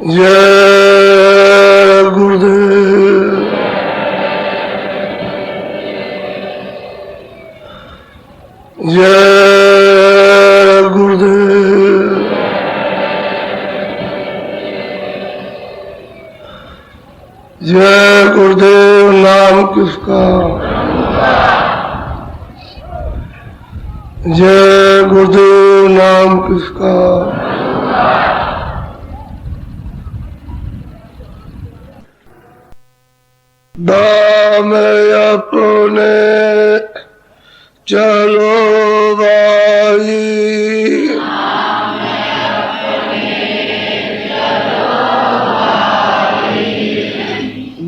जय गुरुदेव। जय गुरुदेव। जय गुरुदेव। नाम किसका? जय गुरुदेव। नाम किसका? दाम अपने चलो भाई,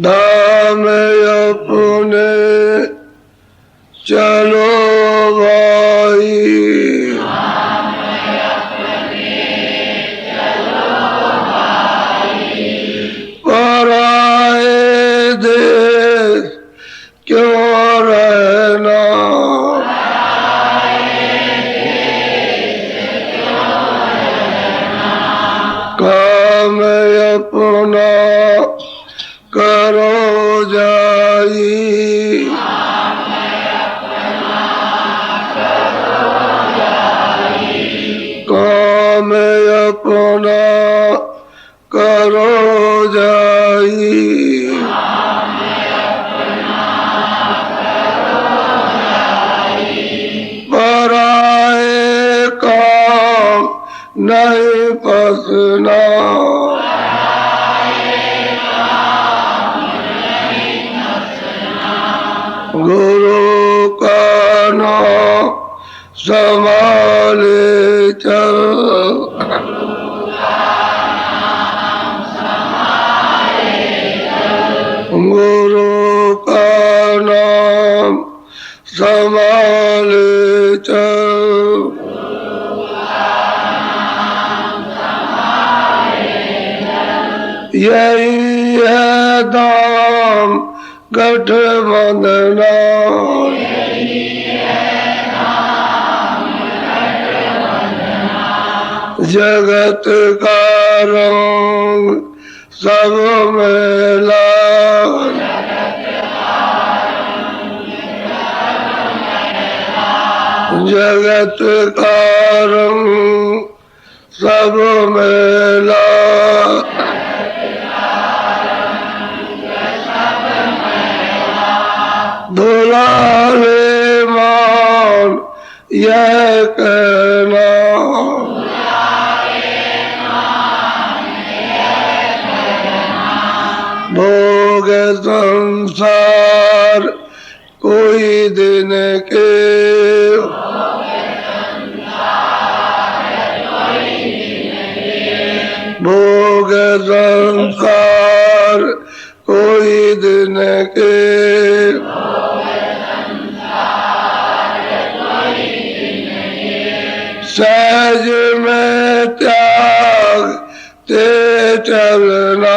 दाम अपने चलो भाई, पराए देश क्यों रहना, काम अपना करो जाई, काम अपना करो जाई, पराए काम नहीं फंसना, गुरु का नाम संभाले चल, गुरु का नाम संभाले चल, यही है दाम गठबंधना, जगत का रंग सब में लाल, जगत का रंग सब में लाल, दुलारे मान यह कहना, भोग संसार कोई दिन के, भोग संसार कोई दिन के, सहज में त्याग ते चलना,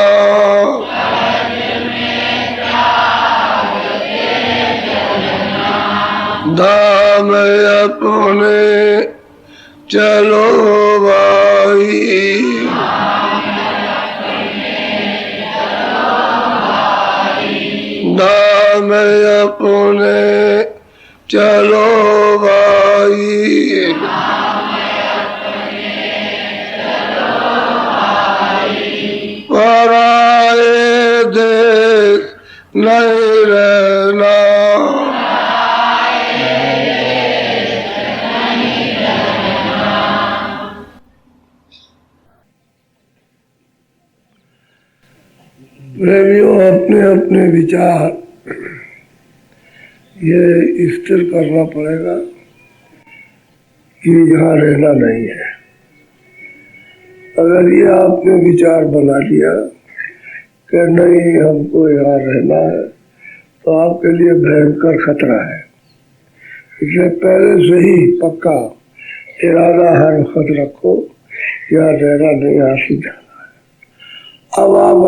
धाम अपने चलो भाई, धाम अपने चलो भाई, पराए देश नहीं रहना, प्रेमियों अपने अपने विचार ये स्थिर करना पड़ेगा कि यहाँ रहना नहीं है। अगर ये आपने विचार बना लिया कि नहीं हमको यहाँ रहना है तो आपके लिए भयंकर खतरा है। इसलिए पहले से ही पक्का इरादा हर वक्त रखो, यहाँ रहना नहीं, यहाँ से जाना है। अब आप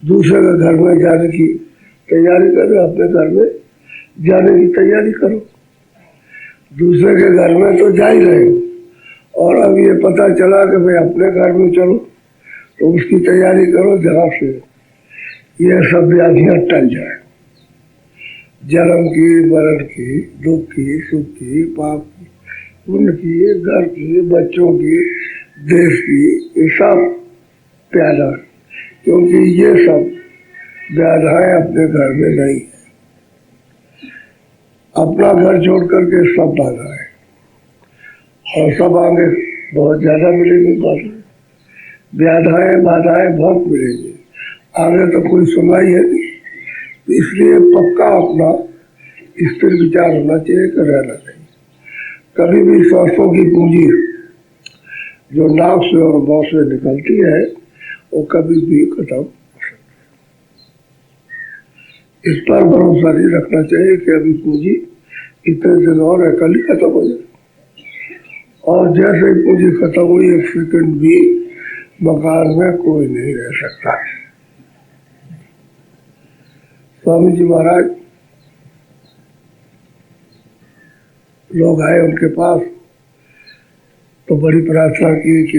दूसरे के घर में जाने की तैयारी करो, अपने घर में जाने की तैयारी करो। दूसरे के घर में तो जा ही रहे हो और अब ये पता चला कि भाई अपने घर में चलो, तो उसकी तैयारी करो जहाँ से ये सब व्याधियां टल जाए, जन्म की, मरण की, दुख की, सुख की, पाप की, पुण्य की, घर की, बच्चों की, देश की, ये सब प्यादा, क्योंकि ये सब व्याधाएं अपने घर में नहीं है। अपना घर छोड़ करके सब बाधा है, और सब आगे बहुत ज्यादा मिलेंगी बाधाएं, व्याधाएं बाधाएं बहुत मिलेंगी, आगे तो कोई सुनवाई है नहीं। तो इसलिए पक्का अपना स्थिर विचार होना चाहिए कि रहना चाहिए। कभी भी सांसों की पूंजी जो नाक से और मुंह से निकलती है वो कभी भी खत्म हो सकती है। इस पर भरोसा नहीं रखना चाहिए कि अभी पूंजी इतने दिन और है, कल ही खत्म हो जाए। और जैसे ही पूंजी खत्म हुई, एक सेकंड भी मकान में कोई नहीं रह सकता। स्वामी जी महाराज लोग आए उनके पास, तो बड़ी प्रार्थना की कि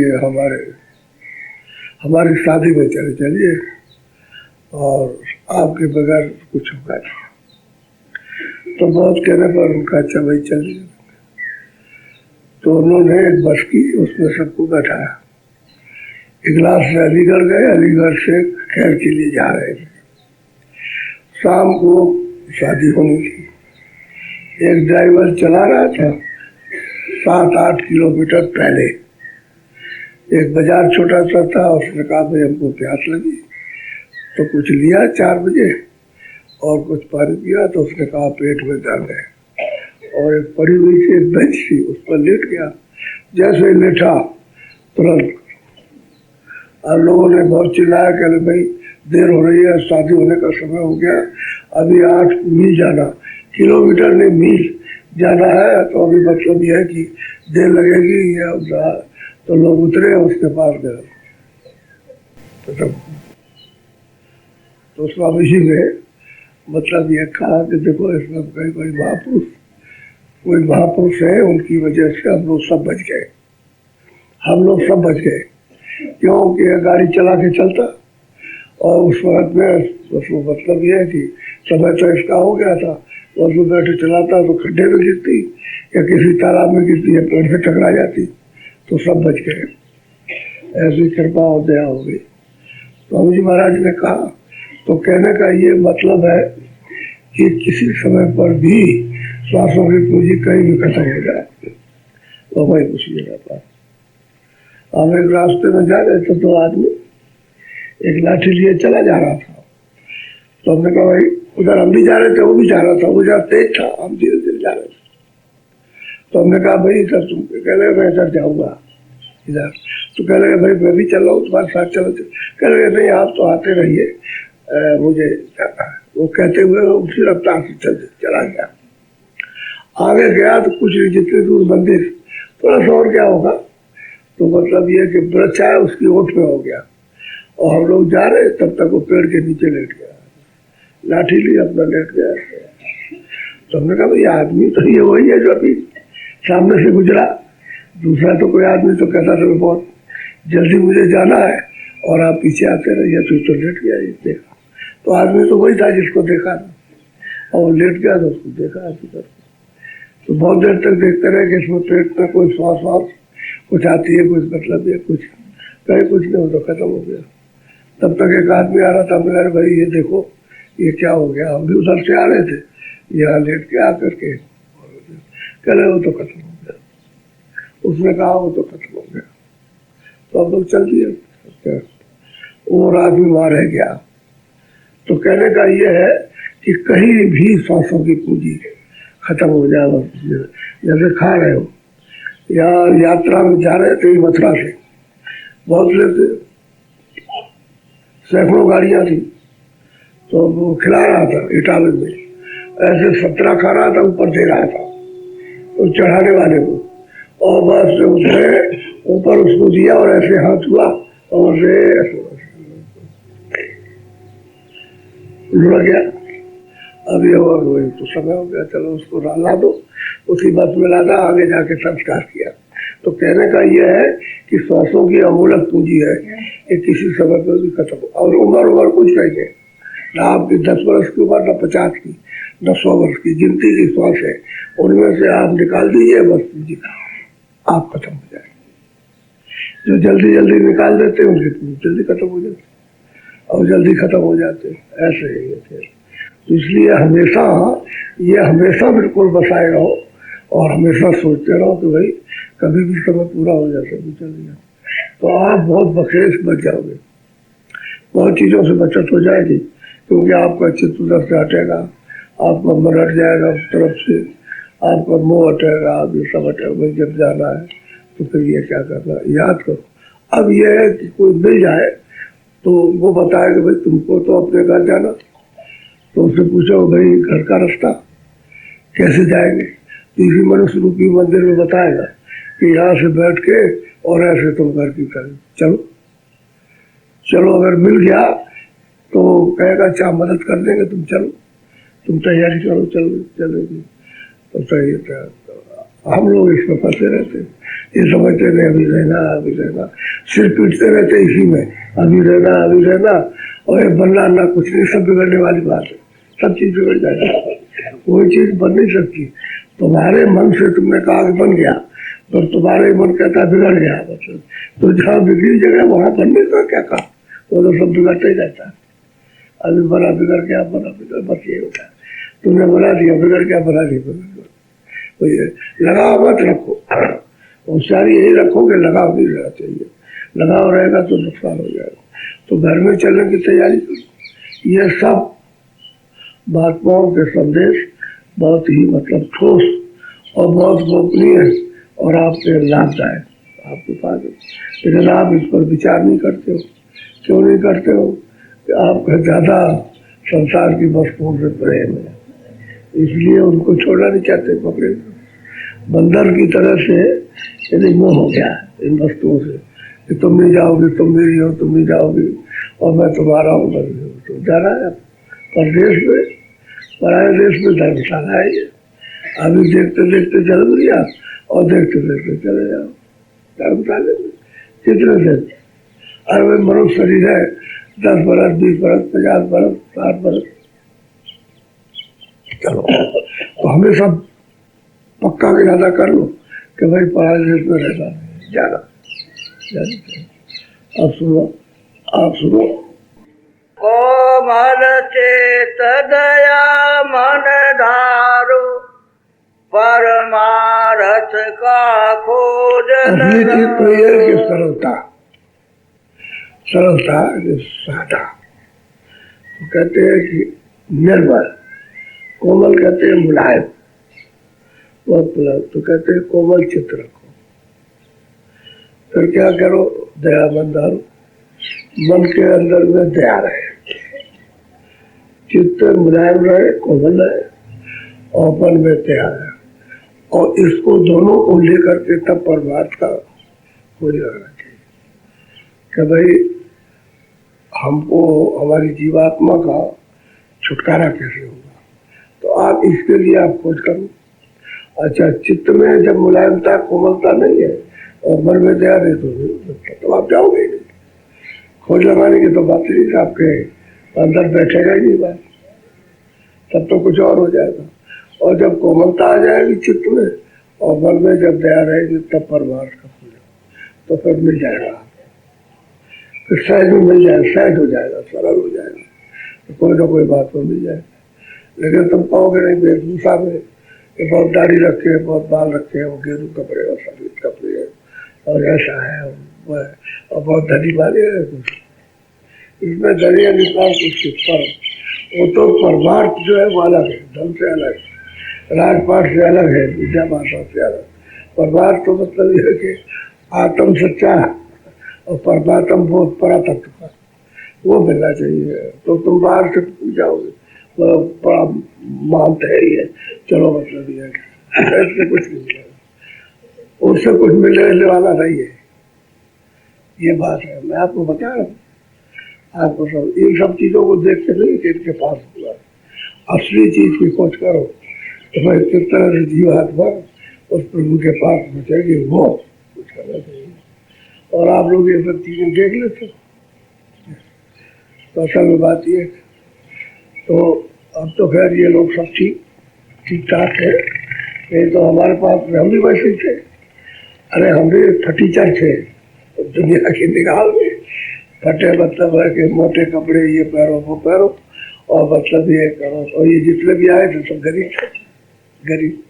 हमारी शादी में चले चलिए, और आपके बगैर कुछ होगा नहीं। तो बहुत कहने पर उनका अच्छा भाई चलिए। तो उन्होंने एक बस की, उसमें सबको बैठाया। इगलास से अलीगढ़ गए, अलीगढ़ से खैर के लिए जा रहे थे। शाम को शादी होनी थी। एक ड्राइवर चला रहा था 7-8 किलोमीटर पहले। एक बाजार छोटा सा था, उसने कहा भाई हमको प्यास लगी, तो कुछ लिया 4 बजे और कुछ पानी पिया। तो उसने कहा पेट में दर्द है, और एक पड़ी हुई थी एक बेंच थी, उस पर लेट गया। जैसे ही लेटा तुरंत और लोगों ने बहुत चिल्लाया कि भाई देर हो रही है, शादी होने का समय हो गया, अभी 8 मील जाना, किलोमीटर नहीं मील जाना है, तो अभी मतलब यह है कि देर लगेगी या। तो लोग उतरे, उसके पास गए। तो स्वामी जी ने मतलब ये कहा कि देखो इसमें कोई महापुरुष है, उनकी वजह से हम लोग सब बच गए, हम लोग सब बच गए। क्योंकि गाड़ी चला के चलता, और उस वक्त में उसको मतलब ये है कि समय तो इसका हो गया था, और उसको बैठे चलाता तो खड्डे में गिरती या किसी तालाब में गिरती या पेड़ से टकरा जाती, तो सब बच गए। ऐसी कृपा और दया हो गई। स्वामी जी महाराज ने कहा, तो कहने का ये मतलब है कि किसी समय पर भी श्वासों की पूंजी कहीं भी खत्म हो जाए तो भाई कुछ नहीं रहता। हम एक रास्ते में जा रहे थे, 2 आदमी एक लाठी लिए चला जा रहा था। तो हमने कहा भाई उधर हम भी जा रहे थे, वो भी जा रहा था, वो जरा तेज था, हम धीरे धीरे जा रहे थे। तो हमने कहा भाई इधर तुम, कह रहे मैं इधर जाऊंगा इधर। तो कह रहे भाई मैं भी चल रहा हूँ तुम्हारे साथ, चलो। कह रहे नहीं आप तो आते रहिए, मुझे जाना है। वो कहते हुए उसी रफ्तार से चला गया। आगे गया तो कुछ नहीं, जितने दूर मंदिर, थोड़ा सा और क्या होगा, तो मतलब ये कि वृक्ष है उसकी ओट में हो गया, और हम लोग जा रहे तब तक वो पेड़ के नीचे लेट गया, लाठी ली अपना लेट गया। तो हमने कहा भाई आदमी तो ये वही है जो अभी सामने से गुजरा, दूसरा तो कोई आदमी तो कहता था बहुत जल्दी मुझे जाना है और आप पीछे आते रहिए, तो लेट गया। देखा तो आदमी तो वही था जिसको देखा था, और लेट गया तो उसको देखा। तो बहुत देर तक देखते रहे कि इसमें पेट में कोई श्वास कुछ आती है, कुछ मतलब है, कुछ कहीं कुछ नहीं हो, तो खत्म हो गया। तब तक एक आदमी आ रहा था, मेरा भाई ये देखो ये क्या हो गया, हम भी उधर से आ रहे थे, यहाँ लेट के आकर के कह रहे वो तो खत्म हो गया। उसने कहा वो तो खत्म हो गया। तो हम लोग चल दिए, वो आदमी वहां रह गया। तो कहने का ये है कि कहीं भी सांसों की पूंजी खत्म हो जाए, जैसे खा रहे हो या यात्रा में जा रहे थे मथुरा से, बहुत लेते सैकड़ों गाड़ियां थी, तो वो खिला रहा था इटावे में, ऐसे 17 खा रहा था, ऊपर दे रहा था तो चढ़ाने वाले को, और बस उसने ऊपर उसको दिया और ऐसे हाथ हुआ और लड़ गया। अब ये तो समय हो गया, चलो उसको ला दो, उसी बस में लादा, आगे जाके संस्कार किया। तो कहने का यह है कि श्वासों की अमूलक पूंजी है, ये किसी समय पर भी खत्म। और उम्र कुछ नहीं है, ना आपकी 10 वर्ष की उम्र, ना 50 की, ना 100 वर्ष की। जिनकी की श्वास है उनमें से आप निकाल दीजिए, बस पूंजी का आप खत्म हो जाए। जो जल्दी जल्दी निकाल देते हैं उनकी पूंजी जल्दी खत्म हो जाती और जल्दी खत्म हो जाते, ऐसे ही है। तो इसलिए हमेशा बिल्कुल बसाए रहो और हमेशा सोचते रहो कि भाई कभी भी समय पूरा हो जाए, कभी चल जाए, तो आप बहुत बखेश बच जाओगे, बहुत चीज़ों से बचत हो जाएगी। क्योंकि आपका चित्त उधर से हटेगा, आपका मन हट जाएगा उस तरफ से, आपका मुँह हटेगा, आप ये सब हटेगा। भाई जब जाना है तो फिर ये क्या करना है, याद करो। अब यह है कि कोई मिल जाए तो वो बताए कि भाई तुमको तो अपने घर जाना, तो उससे पूछो भाई घर का रास्ता कैसे जाएंगे, तो इसी मनुष्य रूपी मंदिर में बताएगा कि यहाँ से बैठ के और ऐसे तुम घर की करें, चलो चलो। अगर मिल गया तो कहेगा अच्छा मदद कर देंगे, तुम चलो, तुम तैयारी करो, चलेगी तो सही है। हम लोग इसमें फंसे रहते, ये समझते नहीं अभी रहना, सिर पीटते रहते इसी में, अभी रहना, और ये बनना ना कुछ नहीं, सब बिगड़ने वाली बात है, सब चीज बिगड़ जाएगी, कोई चीज बन नहीं सकती। तुम्हारे मन से तुमने कहा कि बन गया, तो तुम्हारे मन कहता बिगड़ गया, मतलब तो जहाँ बिगड़ी जगह वहां बनने का क्या कहा, वो तो सब बिगड़ता ही रहता है। अभी बना बिगड़ गया, बस ये होता है, तुमने बना दिया बिगड़ गया, बना दिया बिगड़ गया। लगाव मत रखो, होशियारी यही रखो कि लगाव नहीं रहना चाहिए, लगाव रहेगा तो नुकसान हो जाएगा। तो घर में चलने की तैयारी करो। ये सब महात्माओं के संदेश बहुत ही मतलब ठोस और बहुत गोपनीय और आपके लाभदायक आपके पास, लेकिन आप इस पर विचार नहीं करते हो। क्यों नहीं करते हो? कि आपका ज़्यादा संसार की वस्तुओं से प्रेम है, इसलिए उनको छोड़ना नहीं चाहते, पकड़े बंदर की तरह से यदि मोह हो गया इन वस्तुओं से कि तुम नहीं जाओगे, तुम मेरी हो, तुम नहीं जाओगे और मैं तुम्हारा हूँ, तो जा रहा है परदेश में, पराए देश में धर्मशाला है। अभी देखते देखते जन्म लिया और देखते देखते चले जाओ धर्मशाले में, कितने दिन। अरे मनुष्य शरीर है, 10 बरस, 20 बरस, 50 बरस, 60 बरस, चलो तो हमेशा पक्का इरादा कर लो कि भाई पराए देश में रहना, जाना। अब सुनो कोमल चेत दया मन धारो, परमारथ का खोज अपनी चीज तो ये है कि सरलता सादा। तो कहते हैं कि निर्मल, कोमल कहते हैं मुलायम, तो कहते हैं कोमल चित्त रखो। फिर क्या करो, दया मन धारो, मन के अंदर में दया रहे, चित्त मुलायम रहे, कोमल रहे और मन में दया रहे, और इसको दोनों को लेकर के तब परमार्थ का हो जाना चाहिए कि भाई हमको हमारी जीवात्मा का छुटकारा कैसे होगा, तो आप इसके लिए आप खोज करो। अच्छा, चित्त में जब मुलायमता कोमलता नहीं है और मन में दया नहीं तो आप जाओगे नहीं, खोज लगाने की तो बात नहीं, आपके अंदर बैठेगा ही नहीं बात, तब तो कुछ और हो जाएगा। और जब कोमलता आ जाएगी चित्त में और मन में जब दया रहेगी तब परमार्थ का खोज, तो फिर मिल जाएगा, फिर सहज में मिल जाएगा, सहज हो जाएगा, सरल हो जाएगा, तो कोई ना कोई बात तो मिल जाएगा। लेकिन तुम कहोगे नहीं वेशभूषा में बहुत दाढ़ी रखे, बहुत बाल रखे, वो गेरू कपड़े और सफेद कपड़े और ऐसा है और बहुत धनी वाले है, इसमें दरिया निकाल कुछ पर, वो तो परमार्थ जो है वो अलग है, धन से अलग है, राजपाट से अलग है, विद्या भाषा से अलग। परमार्थ तो मतलब यह है कि आत्म सच्चा और परमात्म बहुत बड़ा तत्व का वो मिलना चाहिए। तो तुम बाहर से जाओगे बड़ा मानते है ये, चलो मतलब ये ऐसे कुछ नहीं मिलेगा, उससे कुछ मिलने वाला नहीं है, ये बात है। मैं आपको बता रहा हूँ, आपको सब इन सब चीजों को देखते नहीं कि इनके पास हुआ, असली चीज की खोज करो तो भाई किस तरह से जीवात्मा उस प्रभु के पास पहुंचेगी, वो करना चाहिए। और आप लोग ये सब चीजें देख लेते। तो असल में बात ये, तो अब तो खैर ये लोग सब ठीक ठाक है। नहीं तो हमारे पास हम भी वैसे ही थे। अरे हम भी फटीचर थे दुनिया की निगाह में। फटे मतलब है कि मोटे कपड़े ये पहनो वो पहनो, और मतलब ये करो। और ये जितने भी आए थे सब गरीब थे, गरीब।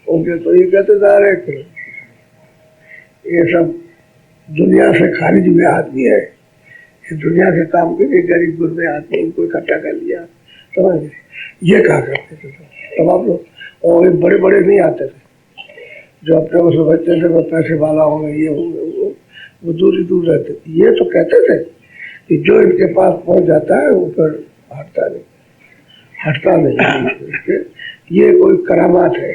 उनके तो ये कहते जा रहे ये सब दुनिया से खारिज हुए आदमी है, ये दुनिया के काम के लिए गरीब गुरबे आदमी इनको इकट्ठा कर लिया। तो ये कहा करते थे तब आप लोग। और बड़े बड़े नहीं आते थे जो अपने को समझते थे वो पैसे वाला होंगे, ये होंगे, वो दूर रहते थे। ये तो कहते थे कि जो इनके पास पहुंच जाता है वो फिर हटता नहीं। ये कोई करामात है,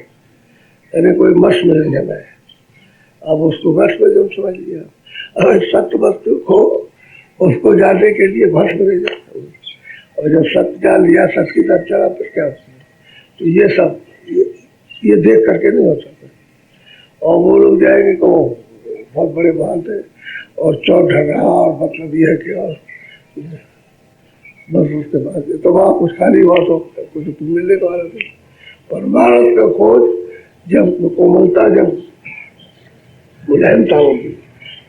यानी कोई मस्त मिलने में। अब उसको मस्त में जब समझ लिया, अगर सत्य वस्तु को उसको जानने के लिए भस्म नहीं जाता, और जब सत्य जान लिया, सत्य की तरफ चला, फिर क्या होता है। तो ये सब ये देख करके नहीं हो सकता। और वो लोग जाएंगे तो बहुत बड़े महान थे और चौक ढगा, और मतलब ये है कि और बस उसके बाद तो वहाँ कुछ खाली हुआ तो कुछ मिलने को वाला था। पर भारत का खोज जब कोमलता, जब मुलायमता होगी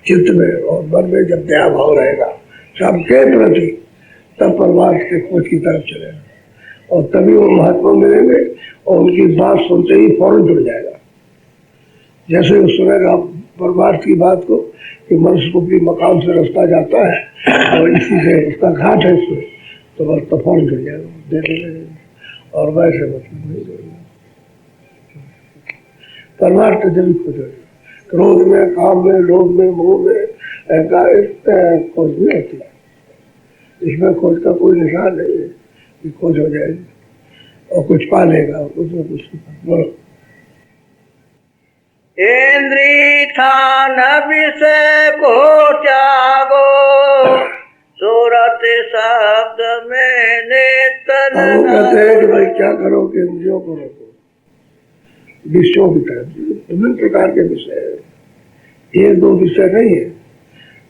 चित्त में और मन में, जब दया भाव रहेगा सबके प्रति, तब परमार्थ के खोज की तरफ चलेगा। और तभी वो महात्मा मिलेंगे और उनकी बात सुनते ही फौरन जुड़ जाएगा। जैसे वो सुनेगा परमार्थ की बात को कि मनुष्य को भी मकाम से रास्ता जाता है और इसी से उसका घाट है इसमें, तो बस तो फौरन जुड़ जाएगा, देने लगेगा। और वैसे मतलब नहीं जुड़ेगा। परमार्थ जब खोजेगा, क्रोध में, काम में, लोभ में, मोह में खोज नहीं होती। इसमें खोज का कोई निशान नहीं है कि खोज हो जाएगी और कुछ पा लेगा, उसमें कुछ बोलो। इंद्री थान विषय को त्यागो, सूरत शब्द में नेतन। वो कहते हैं कि भाई क्या करो कि इंद्रियों को रोको। विषयों की तरफ विभिन्न प्रकार के विषय है, एक दो विषय नहीं है,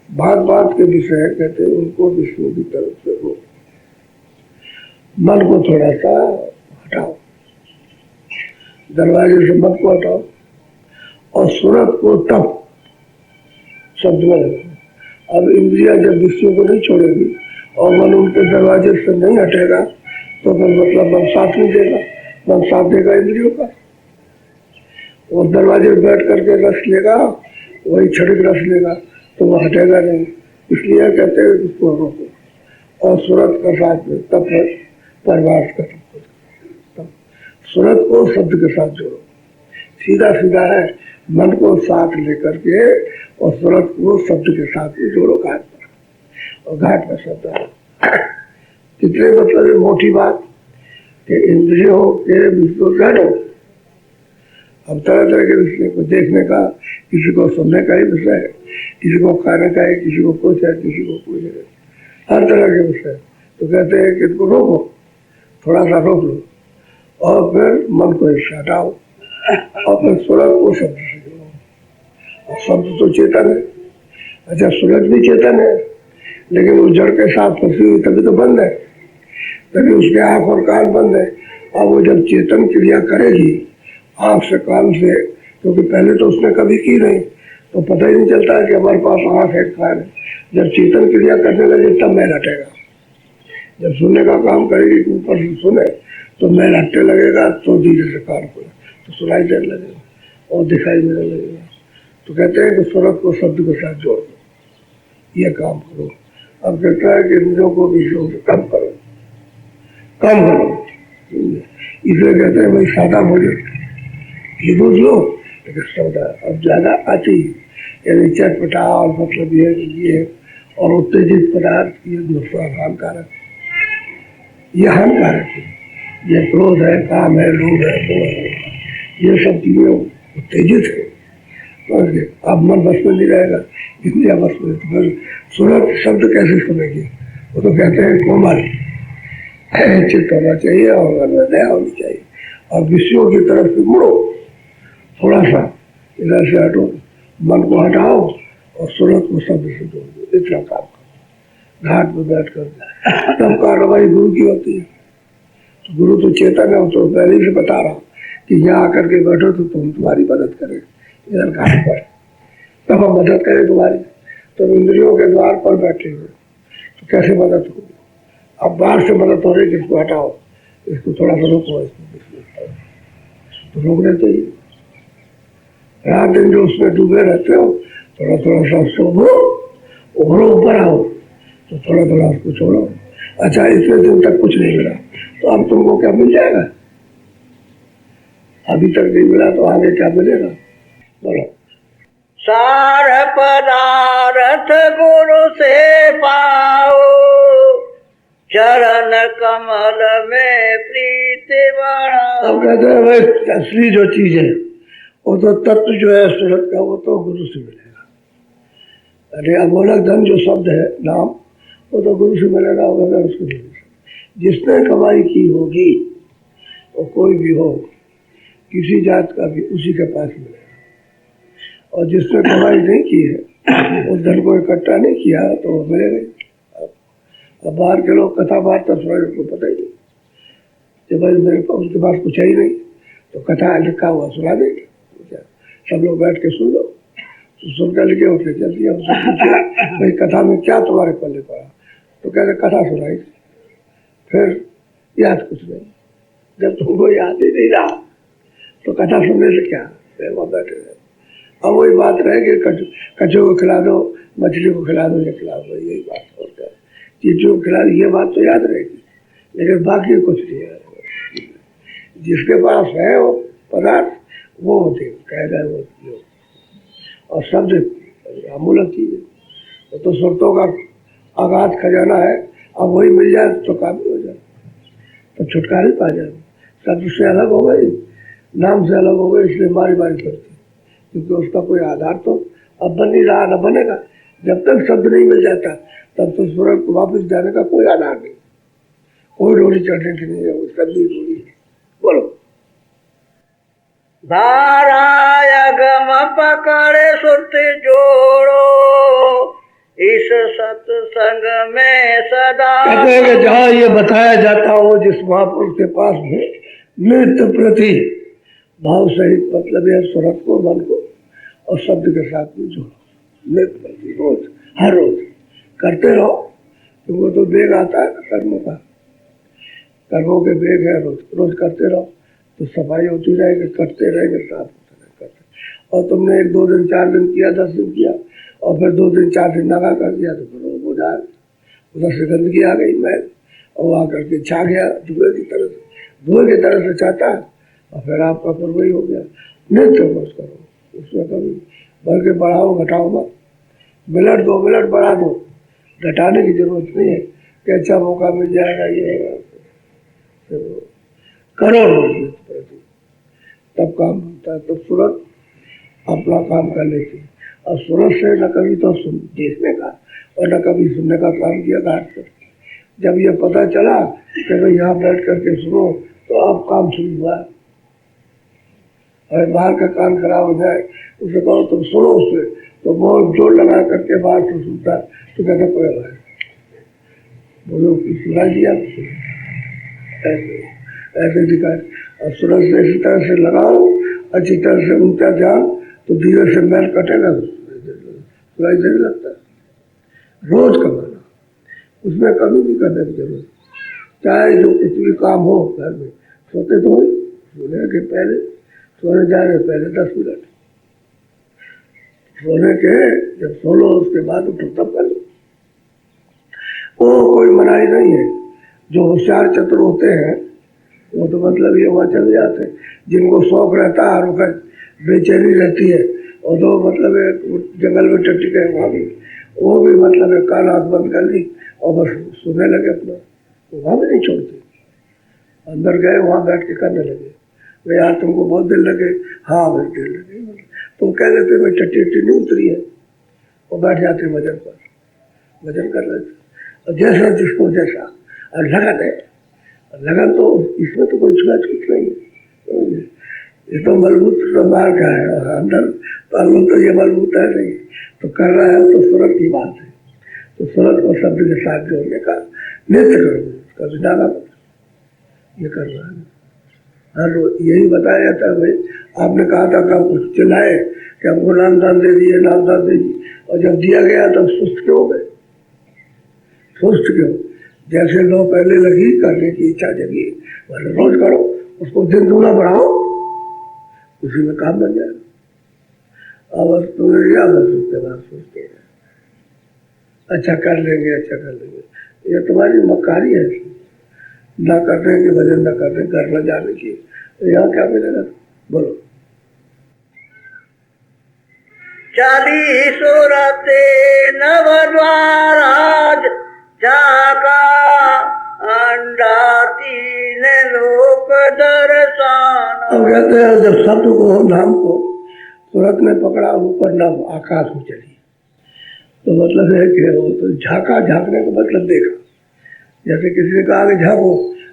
बात के विषय कहते हैं, उनको विषयों की तरफ से रोको। मन को थोड़ा सा हटाओ, दरवाजे से मन को हटाओ और सूरत को तब शब्द में लगाओ। अब इंद्रिया जब विषयों को नहीं छोड़ेगी और मन उनके दरवाजे से नहीं हटेगा तो फिर मतलब मन साथ नहीं देगा, मन साथ देगा इंद्रियों का। वो दरवाजे पर बैठ करके रस लेगा, वही छड़क रस लेगा, तो वो हटेगा नहीं। इसलिए कहते हैं उसको रोको और सूरत का साथ में, तब परमार्थ का तब सूरत को शब्द के साथ जोड़ो। सीधा सीधा है, मन को साथ लेकर के और सूरत को शब्द के साथ में जोड़ो घाट पर, और घाट पर शब्द है। कितने मतलब मोटी बात कि इंद्रियों के विषयों से हटो। अब तरह तरह के विषय को देखने का, किसी को सुनने का ही विषय है, किसी को खाने का है, किसी को कुछ है, किसी को कुछ है, हर तरह के विषय। तो कहते हैं कि इसको रोको, थोड़ा सा रोक लो और फिर मन को इससे हटाओ और फिर सूरत को शब्द से जोड़ो। शब्द तो चेतन है, अच्छा सूरत भी चेतन है, लेकिन वो जड़ के साथ फंसी हुई तभी तो बंद है, तभी उसके आँख और कान बंद है। और वो जब चेतन क्रिया करेगी आँख से कान से, क्योंकि पहले तो उसने कभी की नहीं, तो पता ही नहीं चलता है कि हमारे पास आँख है, कान है। जब चेतन क्रिया करने लगे तब मैल हटेगा। जब सुनने का काम करेगी, ऊपर से सुने तो मैल हटने लगेगा, तो धीरे से कान खोले तो सुनाई देने लगेगा और दिखाई देने लगेगा। तो कहते हैं कि सूरत को शब्द के साथ जोड़ दो, ये काम करो। अब कहता है कि इंद्रियों को विषयों से कम करो। इसलिए कहते हैं भाई सादा भोजन ये बुझ लो, लेकिन सौदा अब ज्यादा आती है, यानी चटपटा और मतलब ये और उत्तेजित पदार्थ ये नुकसान हानिकारक, ये हानिकारक है। ये क्रोध है, काम है, लोभ है, मोह है, ये सब चीजें उत्तेजित है। अब मन बस में नहीं रहेगा, इसलिए बस में तो फिर सूरत शब्द कैसे सुनेगी। वो तो कहते हैं कोमल चित्त होना चाहिए और दया होनी चाहिए और विषयों की तरफ से मुड़ो, थोड़ा सा इधर से हटो, मन को हटाओ और सूरत को शब्द से जोड़ दो, इतना काम करो। घाट पर बैठ कर तब कार्रवाई गुरु की होती है। तो गुरु तो चेतन है, तो पहले से बता रहा कि यहाँ आकर के बैठो तो तुम तुम्हारी मदद करें इधर घाट पर, तब हम मदद करें तुम्हारी। तो इंद्रियों के द्वार पर बैठे हुए तो कैसे मदद होगी? अब बाहर से मदद हो रही है, इसको हटाओ, इसको थोड़ा सा रोको, इसको तो रोकने चाहिए। रात दिन जो उसमें डूबे रहते हो, थोड़ा थोड़ा सा सोओ, उभरो, ऊपर आओ, तो थोड़ा थोड़ा उसको छोड़ो। अच्छा, इतने दिन तक कुछ नहीं मिला तो अब तुमको क्या मिल जाएगा? अभी तक नहीं मिला तो आगे क्या मिलेगा? बोलो। सार पदार्थ गुरु से पाओ, चरण कमल में प्रीति बढ़ाओ। अब कहते हैं भाई असली जो चीज है वो तो तत्व जो है सूरत का, वो तो गुरु से मिलेगा। अरे अमोलक धन जो शब्द है, नाम, वो तो गुरु से मिलेगा, वगैरह उसको नहीं मिल सकता। जिसने कमाई की होगी वो कोई भी हो, किसी जात का भी, उसी के पास मिलेगा। और जिसने कमाई नहीं की है, उस धन को इकट्ठा नहीं किया, तो वो मिलेगा ही। अब बाहर के लोग कथा बात तो थोड़ा उनको पता ही नहीं कि भाई मेरे पास, उसके पास कुछ है ही नहीं, तो कथा लिखा हुआ सुना देंगे। सब लोग बैठ के सुन लो, तो सुनकर लिखे उठे चल दिया। भाई कथा में क्या तुम्हारे पल्ले पड़ा? तो कहते कथा सुनाई, फिर याद कुछ नहीं। जब तुमको याद ही नहीं रहा तो कथा सुनने से क्या? वहाँ बैठे रहे। अब वही बात रहेगी, कच्चों को खिला दो, मछली को खिला दो, ये खिला दो, यही बात। और क्या चीज़ों को खिला दो, ये बात तो याद रहेगी, लेकिन बाकी कुछ नहीं याद। जिसके पास है वो पदार्थ, वो कहेगा वो। और शब्द अमूलक चीज है, वो तो सुरतों का आगाध खजाना है। अब वही मिल जाए तो काफी हो जाए, तो छुटकारे पा जाए। शब्द से अलग हो गई, नाम से अलग हो गई, इसलिए बारी बारी करती, क्योंकि उसका कोई आधार तो अब बन नहीं रहा, न बनेगा। जब तक शब्द नहीं मिल जाता तब तो सूरत को वापस जाने का कोई आधार नहीं, कोई डोरी चढ़ने की नहीं है, वो शब्द ही डोरी है। बोलो। धारायगम पकड़े सुरति जोड़ो, इस सत्संग में सदा। कहते हैं कि जहाँ ये बताया जाता हो, जिस महापुरुष के पास में नित्य प्रति भाव सहित, मतलब यह सूरत को, मन को और शब्द के साथ में जोड़ो, नित्य प्रति, रोज, हर रोज करते रहो। तो वो तो बेग आता है कर्मों का, कर्मों के बेग है, रोज रोज करते रहो तो सफाई होती रहेगी, करते रहेंगे, साफ होते रहेंगे, करते। और तुमने 1 2 दिन 4 दिन किया, 10 दिन किया, और फिर 2 दिन 4 दिन लगा कर दिया, तो फिर वो बुझा, उधर से गंदगी आ गई, मैल, और आकर के छा गया धुएं की तरह से, धुएं की तरह से चाहता है, और फिर आपका फिर वही हो गया। नित्य रोज करो, उसमें कभी भर के बढ़ाओ घटाओ मत। मिनट 2 मिनट बढ़ा दो, घटाने की जरूरत नहीं है कि अच्छा मौका मिल जाएगा, ये होगा। करो रोज प्रति, तब काम होता है। तो सूरत अपना काम कर लेती है। और सूरत से न कभी तो देखने का और न कभी सुनने का काम किया घाट पर। जब ये पता चला कि भाई यहाँ बैठ करके सुनो, तो अब काम शुरू हुआ। अरे बाहर का कान खराब हो जाए, उसे कहो तुम सुनो उससे, तो बहुत जोर लगा करके बाहर से सुनता है, तो कहते कोई भाई बोलो सुना दिया, ऐसे दिखाए। और सूरज से इसी तरह से लगाओ, अच्छी तरह से उनका ध्यान, तो धीरे से मैल कटेगा, सुनाई देने लगता है। रोज कमाना, उसमें कभी नहीं करने की जरूरत। चाहे जो कुछ भी काम हो घर में, सोते तो ही, सोने के पहले, सोने जाने पहले 10 मिनट, सोने के जब सो लो उसके बाद उठो तब कर लो। वो कोई मनाही नहीं है। जो होशियार चतुर होते हैं वो तो मतलब ये वहाँ चले जाते हैं, जिनको शौक रहता है, और बेचैनी रहती है, और जो मतलब जंगल में टट्टी गए वहाँ भी, वो भी मतलब कान आँख बंद कर ली और बस सुनने लगे अपना, वहाँ भी नहीं छोड़ते। अंदर गए वहाँ बैठ के करने लगे, भाई यार तुमको बहुत देर लगे, हाँ भाई देर लगे, तुम कह देते भाई टट्टी उट्टी नहीं उतरी है, वो बैठ जाते वजन पर, वजन कर रहे थे। और जैसा जिसको जैसा, और लगन है, लगन तो इसमें तो कोई छुआ छूट नहीं है। ये तो मजबूत तो बाहर का है, और अंदर अंदर तो ये मजबूत है नहीं, तो कर रहा है तो सूरत की बात है। तो सूरत को शब्द के साथ जोड़ने का नृत्य करो, कभी डाला ये कर रहा है। हर रोज यही बताया जाता है। भाई आपने कहा था कि कुछ चिल्लाए कि हमको नाम दान दे दिए, नाम दान दे दिए, और जब दिया गया तब सुस्त क्यों हो गए? सुस्त क्यों? जैसे लो पहले लगी करने की इच्छा जगी, वैसे रोज करो, उसको दिन दूना बढ़ाओ, उसी में काम बन जाए। अब तुमने लिया, बस उसके बाद सोचते हैं अच्छा कर लेंगे, अच्छा कर लेंगे। ये तुम्हारी मक्कारी है, ना करने की वजह, ना करने घर न जाने की, तो यहाँ क्या मिलेगा? बोलो। 40 राते नवद्वाराज जाका अंडा 3 लोक दर्शन। अब कहते हैं जब शब्द को नाम को सूरत ने पकड़ा, ऊपर नव आकाश में चली, तो मतलब है कि वो तो झाका, झांकने का मतलब देखा। जैसे किसी ने कहा कि झाँको,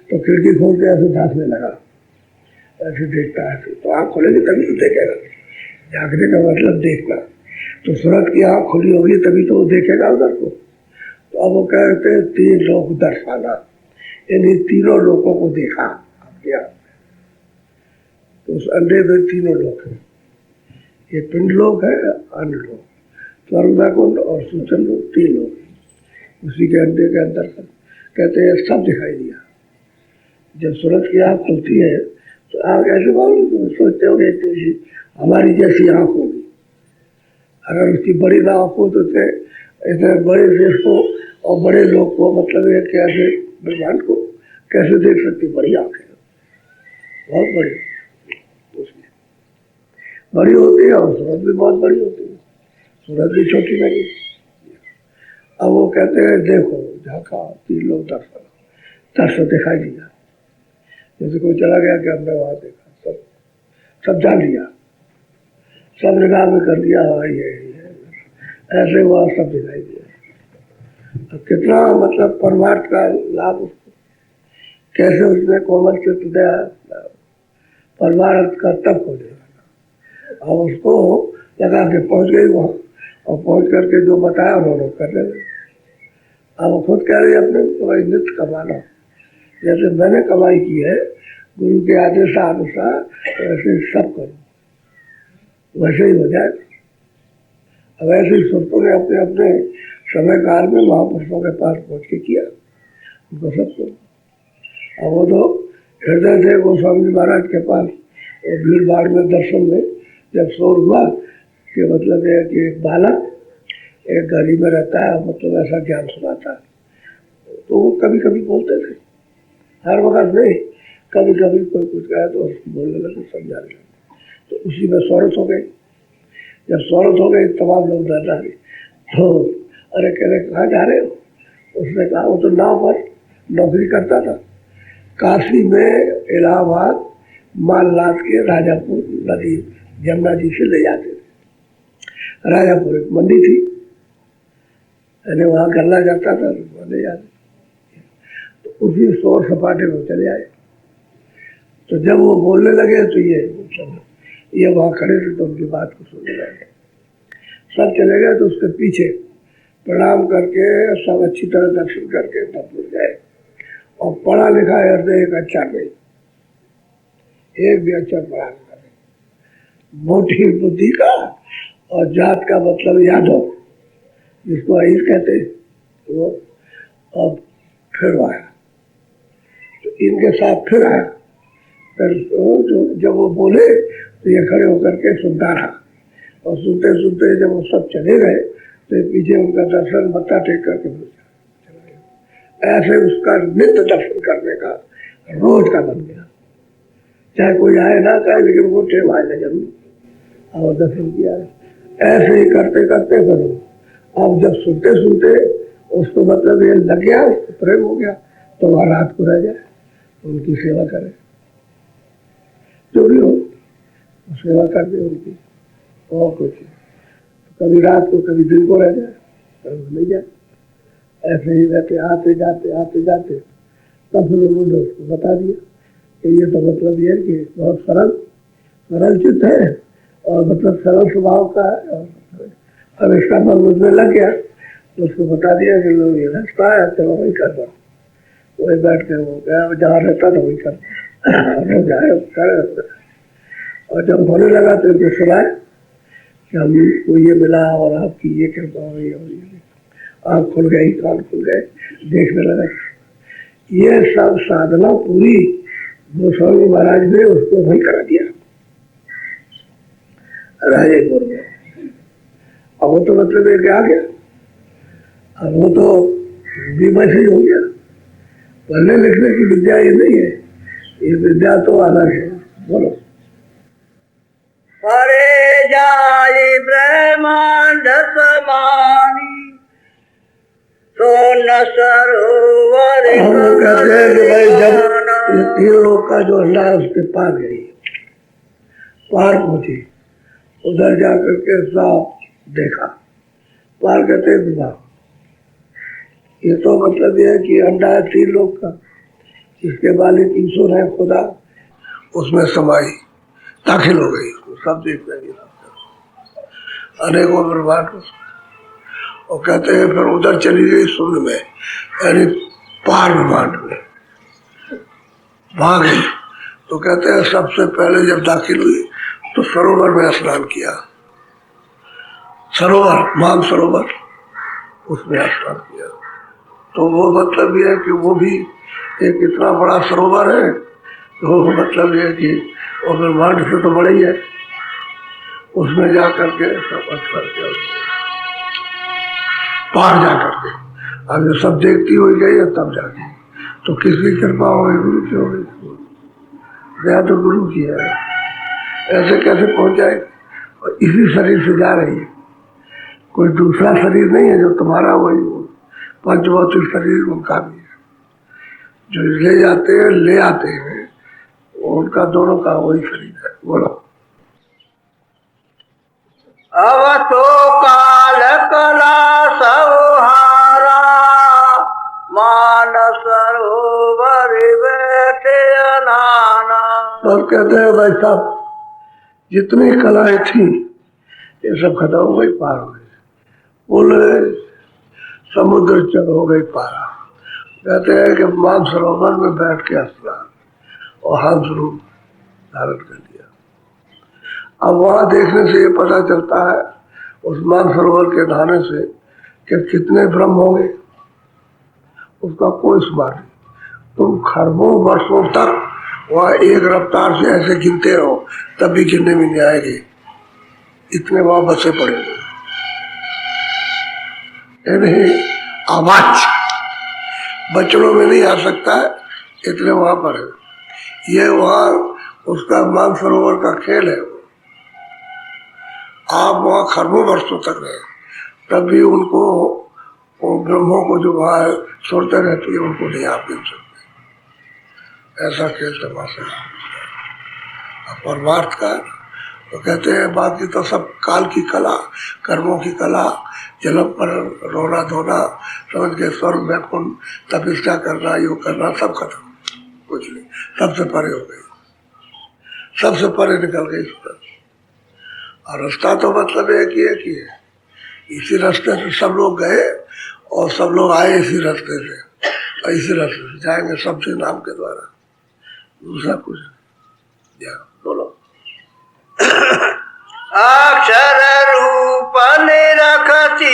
तो खिड़की खोल के ऐसे झाँकने लगा, ऐसे देखता है तो आँख खोलेगी तभी तो देखेगा। झाँकने का मतलब देखना, तो सूरत की आँख खुली होगी तभी तो वो देखेगा उधर को। तो अब वो कहते हैं 3 लोक दर्शाना, यानी तीनों लोगों को देखा अपने आप। तो उस अंडे में तीनों लोग हैं, ये पिंड लोग है, अन्य लोग, स्वर्ग वैकुंठ और सूचन लोग, 3 लोग उसी के अंडे के अंदर। कहते हैं सब दिखाई दिया। जब सूरज की आँख खुलती है तो आँख ऐसे मालूम सोचते हो कि हमारी जैसी आँख होगी। अगर उसकी बड़ी ना आँख हो तो इतने बड़े देश को और बड़े लोग को, मतलब है कैसे ब्रह्मांड को कैसे देख सकती? बड़ी आँख है, बहुत बड़ी, उसमें बड़ी होती है, और सूरज भी बहुत बड़ी होती है, सूरज भी छोटी नहीं। अब वो कहते हैं देखो झाँका, 3 लोग दर्शन दिखाई दिया। जैसे कोई चला गया कि हमने वहां देखा, सब जान लिया, सब निगाह में कर लिया, हाँ ये ऐसे हुआ, सब दिखाई दिया। अब कितना मतलब परमार्थ का लाभ उसको, कैसे उसने कोमल चित्त दिया, परमार्थ का तब हो जाएगा। अब उसको लगा के पहुंच गई वहां, और पहुंच करके जो बताया उन्होंने करने लगे। अब वो खुद कह रही है अपने तुम्हारी नित्य कमाना, जैसे मैंने कमाई की है गुरु के आदेशानुसार, वैसे सब करो, वैसे ही हो जाए। अब ऐसे ही सबको ने अपने अपने समय काल में महापुरुषों के पास पहुंच के किया, उनको सबको। अब वो तो हृदय थे गोस्वामी महाराज के पास, भीड़ भाड़ में दर्शन में जब शोर हुआ कि मतलब है कि एक बालक एक गली में रहता है, मतलब ऐसा ज्ञान सुनाता, तो वो कभी कभी बोलते थे, हर वक्त नहीं, कभी कभी कोई कुछ कहे तो बोलने लगे, समझाने लगे, तो उसी में शौरत हो गई। जब शौरत हो गई तमाम लोग डर लगे, तो अरे कह रहे कहाँ जा रहे हो? उसने कहा वो तो नाव पर नौकरी करता था, काशी में इलाहाबाद माल लाद के राजापुर नदी जमुना जी से ले जाते थे। राजापुर एक मंडी थी, यानी वहाँ गल्ला जाता था, ले जाते, तो उसी शोर सपाटे में चले आए। तो जब वो बोलने लगे तो ये वहाँ खड़े थे, तो उनकी बात को सुनने लगे। सब चले गए तो उसके पीछे प्रणाम करके सब अच्छी तरह दर्शन करके तब मिल गए। और पढ़ा लिखा हृदय एक अच्छा नहीं, एक भी अच्छा पढ़ा लिखा नहीं, मोटी बुद्धि का और जात का मतलब यादव, जिसको आइस कहते हैं, वो अब फिर आया, तो इनके साथ फिर आया। फिर जब वो बोले तो ये खड़े होकर के सुनता रहा, और सुनते सुनते जब वो सब चले गए तो पीछे उनका दर्शन मत्था टेक करके चला गया। ऐसे उसका नित्य दर्शन करने का रोज का बन गया, चाहे कोई आए ना कहे, लेकिन वो टेव आए जरूर, और दर्शन किया। ऐसे ही करते करते करो। अब जब सुनते सुनते उसको मतलब ये लग गया, उसको प्रेम हो गया, तो वहाँ रात को रह जाए, उनकी सेवा करे, जो भी हो सेवा कर दे उनकी, और कुछ कभी रात को कभी दिन को रह जाए, कभी नहीं जाए, ऐसे ही रहते आते जाते तब लोगों ने उसको बता दिया कि ये तो मतलब ये है कि बहुत सरल सरल चित्त है और मतलब सरल स्वभाव का है। और अब इसका मन मुझमें लग गया तो उसको बता दिया कि लोग ये रास्ता है, चलो वही कर दो। वही बैठ के वो गया, जहाँ रहता था वही कर जाए कर। और जब होने लगा तो इनको सुनाए कि हमको ये मिला और आपकी ये कृपा हुई और ये आँख खुल गई, कान खुल गए, देखने लगा। ये सब साधना पूरी गोस्वामी महाराज ने उसको वही करा दिया राजेपुर में। अब वो तो मतलब ये क्या गया, अब वो तो बीमार ही हो गया। पढ़ने लिखने की विद्या ये नहीं है, ये विद्या तो अलग है। बोलो। परे जाए ब्रह्मांड समानी तो न सरोवर हम कहते हैं कि भाई जब ये तीन लोग का जो अल्लाह उसके पार गई, पार पहुंची, उधर जाकर के साफ देखा, पार कहते हैं विवाह। ये तो मतलब ये है कि अंडा है तीन लोग का, इसके मालिक ईश्वर है खुदा, उसमें समाई दाखिल हो गई, सब देख लेंगे अनेकों ब्रह्मांड। और कहते हैं फिर उधर चली गई शून्य में, यानी पार ब्रह्मांड में वहां गई। तो कहते हैं सबसे पहले जब दाखिल हुई तो सरोवर में स्नान किया, सरोवर मान सरोवर, उसमें स्नान किया। तो वो मतलब ये है कि वो भी एक इतना बड़ा सरोवर है, तो मतलब ये है कि वो ब्रह्मांड से तो बड़ा ही है। उसमें जा करके सब स्नान किया, पार जा करके। अब ये सब देखती हुई गई है तब जाके, तो किसकी कृपा हो गई, गुरु की हो गई। दया तो गुरु की है, ऐसे कैसे पहुंच जाएगी। और इसी शरीर से जा रही है, कोई दूसरा शरीर नहीं है जो तुम्हारा, वही पंचभौतिक शरीर उनका भी है, जो ले जाते हैं ले आते हैं, उनका दोनों का वही शरीर है। बोलो। अब तो काल कला सहारा मान सरोवर बैठे अनाना। तो कहते हैं भाई साहब जितनी कलाएं थी ये सब खत्म हो गई, पार हो गई, पुल समुद्र चल हो गई पारा। कहते हैं कि मान सरोवर में बैठ के स्नान और हंस रूप धारण कर लिया। अब वहां देखने से ये पता चलता है उस मान सरोवर के नहाने से कि कितने ब्रह्म होंगे, उसका कोई शुमार नहीं। तुम खरबों वर्षों तक वहाँ एक रफ्तार से ऐसे गिनते रहो तब भी गिनने में नहीं आएगी, इतने वहां बसे पड़े। नहीं आवाज बचड़ों में नहीं आ सकता है, इतने वहां पर है। ये वहां उसका मान सरोवर का खेल है। आप वहाँ खरबों वर्षों तक रहे तब भी उनको, वो ब्रह्मों को जो वहाँ सुनते रहती है उनको नहीं आप गिन सकते। ऐसा खेल तमाशा परमार्थ का। तो कहते हैं बाकी तो सब काल की कला, कर्मों की कला, जन्म पर रोना धोना, समझ के स्वर्ग में कुंड तपस्या करना, योग करना, सब खत्म, कुछ नहीं, सबसे परे हो गई, सबसे परे निकल गई। और रास्ता तो मतलब एक ही है, इसी रास्ते से सब लोग गए और सब लोग आए इसी रास्ते से, और इसी रास्ते से जाएंगे सबसे नाम के द्वारा, दूसरा कुछ नहीं। बोलो। अक्षर रूप निरखती